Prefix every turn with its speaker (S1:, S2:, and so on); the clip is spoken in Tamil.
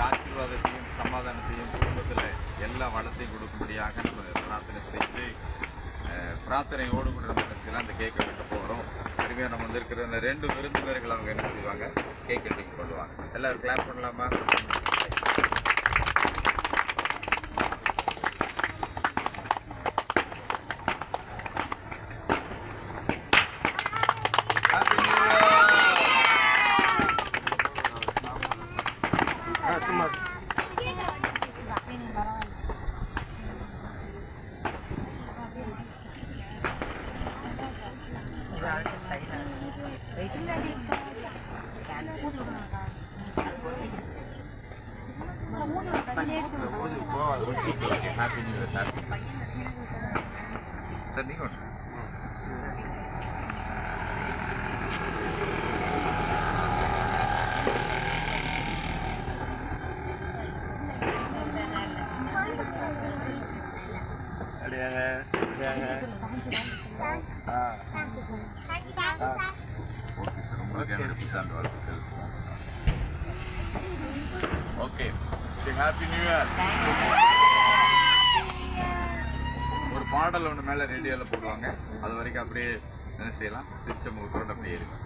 S1: ஆசீர்வாதத்தையும் சமாதானத்தையும் குடும்பத்தில் எல்லா வளத்தையும் கொடுக்கும்படியாக நம்ம பிரார்த்தனை செய்து பிரார்த்தனையோடு கூட நம்ம என்ன செய்யலாம் அந்த கேக்கை வெட்ட போகிறோம். அருமையாக நம்ம வந்திருக்கிற 2 விருந்தினர்கள் அவங்க என்ன செய்வாங்க, கேக் கட்டிங் பண்ணுவாங்க. எல்லோரும் கிளாப் பண்ணலாமா? Happy new year sir. நீங்கள் ஓகே சார், உங்களுக்கு என்னுடைய புத்தாண்டு வாழ்த்துக்கள். Okay, happy new year. ஒரு பாடல் ஒன்று மேலே ரேடியோவில் போடுவாங்க, அது வரைக்கும் அப்படியே என்ன செய்யலாம், சிரிச்ச முகத்தோடு அப்படியே இருக்கு.